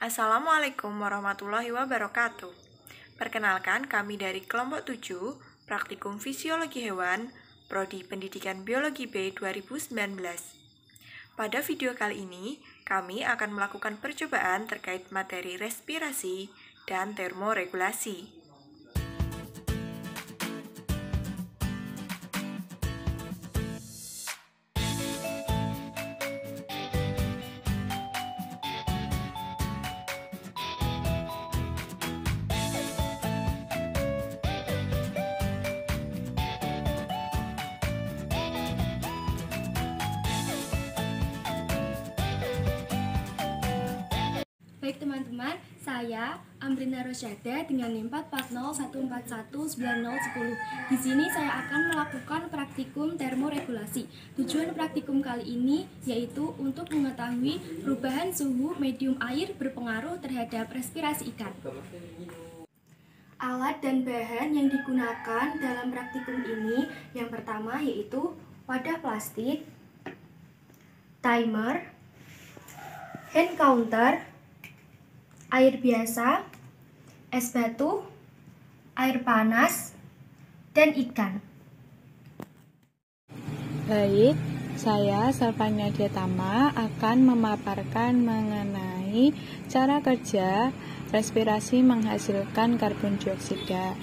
Assalamualaikum warahmatullahi wabarakatuh. Perkenalkan, kami dari kelompok 7, Praktikum Fisiologi Hewan, Prodi Pendidikan Biologi B 2019. Pada video kali ini, kami akan melakukan percobaan terkait materi respirasi dan termoregulasi. Baik teman-teman, saya Amrina Rosyada dengan NIM 440141910. Di sini saya akan melakukan praktikum termoregulasi. Tujuan praktikum kali ini yaitu untuk mengetahui perubahan suhu medium air berpengaruh terhadap respirasi ikan. Alat dan bahan yang digunakan dalam praktikum ini yang pertama yaitu wadah plastik, timer, hand counter, air biasa, es batu, air panas, dan ikan. Baik, saya Salvania Diatama akan memaparkan mengenai cara kerja respirasi menghasilkan karbon dioksida.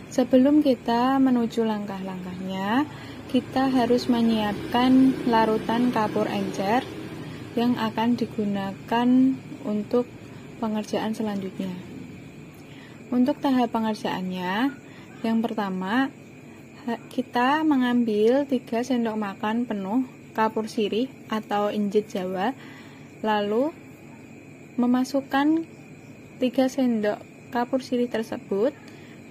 Sebelum kita menuju langkah-langkahnya, kita harus menyiapkan larutan kapur encer yang akan digunakan untuk pengerjaan selanjutnya. Untuk tahap pengerjaannya, yang pertama, kita mengambil 3 sendok makan penuh kapur sirih atau injit Jawa, lalu memasukkan 3 sendok kapur sirih tersebut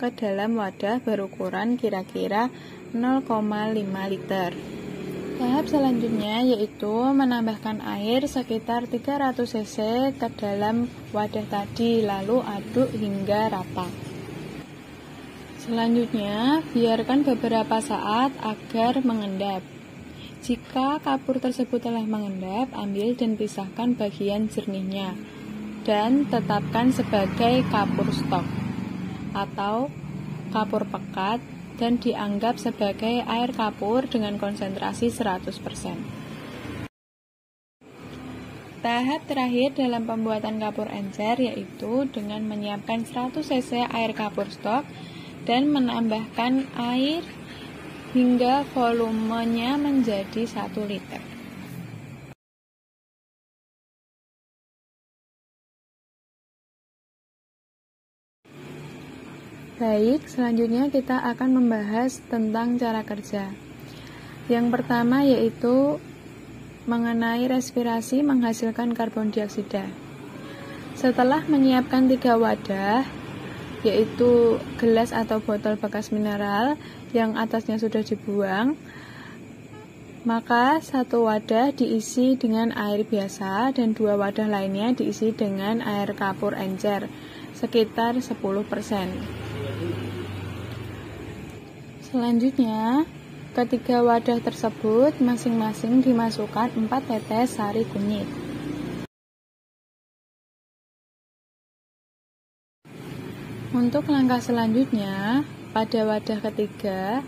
ke dalam wadah berukuran kira-kira 0,5 liter. Tahap selanjutnya yaitu menambahkan air sekitar 300 cc ke dalam wadah tadi, lalu aduk hingga rata. Selanjutnya, biarkan beberapa saat agar mengendap. Jika kapur tersebut telah mengendap, ambil dan pisahkan bagian jernihnya dan tetapkan sebagai kapur stok atau kapur pekat dan dianggap sebagai air kapur dengan konsentrasi 100%. Tahap terakhir dalam pembuatan kapur encer yaitu dengan menyiapkan 100 cc air kapur stok dan menambahkan air hingga volumenya menjadi 1 liter. Baik, selanjutnya kita akan membahas tentang cara kerja. Yang pertama yaitu mengenai respirasi menghasilkan karbon dioksida. Setelah menyiapkan 3 wadah, yaitu gelas atau botol bekas mineral yang atasnya sudah dibuang, maka 1 wadah diisi dengan air biasa dan 2 wadah lainnya diisi dengan air kapur encer sekitar 10%. Selanjutnya, ketiga wadah tersebut masing-masing dimasukkan 4 tetes sari kunyit. Untuk langkah selanjutnya, pada wadah ketiga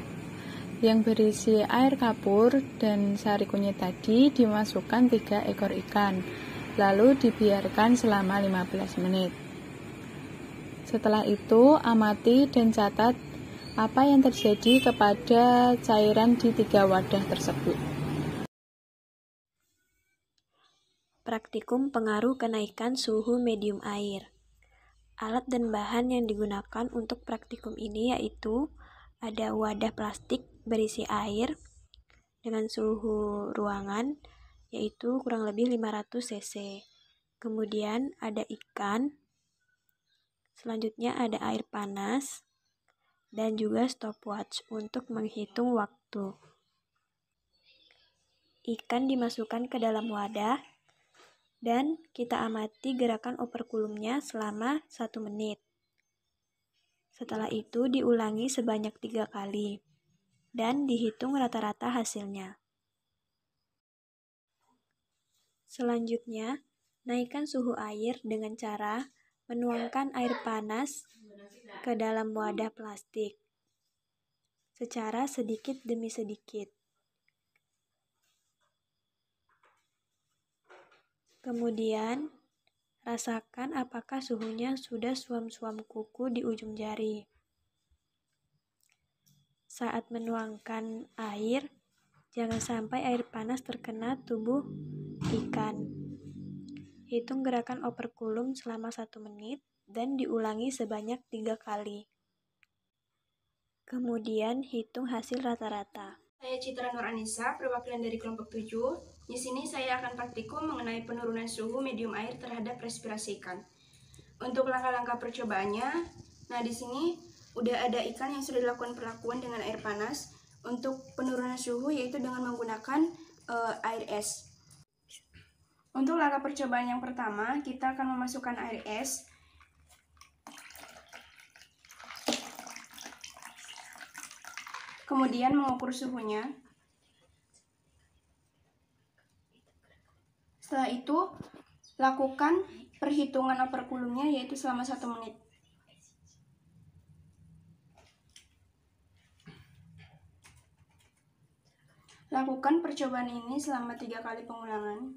yang berisi air kapur dan sari kunyit tadi dimasukkan 3 ekor ikan, lalu dibiarkan selama 15 menit. Setelah itu, amati dan catat apa yang terjadi kepada cairan di 3 wadah tersebut. Praktikum pengaruh kenaikan suhu medium air. Alat dan bahan yang digunakan untuk praktikum ini yaitu ada wadah plastik berisi air dengan suhu ruangan yaitu kurang lebih 500 cc. Kemudian ada ikan. Selanjutnya ada air panas dan juga stopwatch untuk menghitung waktu. Ikan dimasukkan ke dalam wadah dan kita amati gerakan operkulumnya selama 1 menit. Setelah itu diulangi sebanyak 3 kali dan dihitung rata-rata hasilnya. Selanjutnya, Naikkan suhu air dengan cara menuangkan air panas ke dalam wadah plastik secara sedikit demi sedikit. Kemudian, rasakan apakah suhunya sudah suam-suam kuku di ujung jari. Saat menuangkan air, jangan sampai air panas terkena tubuh ikan. Hitung gerakan operkulum selama 1 menit dan diulangi sebanyak 3 kali. Kemudian hitung hasil rata-rata. Saya Citra Nur Anissa, perwakilan dari kelompok 7. Di sini saya akan praktikum mengenai penurunan suhu medium air terhadap respirasi ikan. Untuk langkah-langkah percobaannya, nah di sini udah ada ikan yang sudah dilakukan perlakuan dengan air panas. Untuk penurunan suhu yaitu dengan menggunakan air es. Untuk langkah percobaan yang pertama, kita akan memasukkan air es. Kemudian mengukur suhunya. Setelah itu, lakukan perhitungan operkulumnya yaitu selama 1 menit. Lakukan percobaan ini selama 3 kali pengulangan.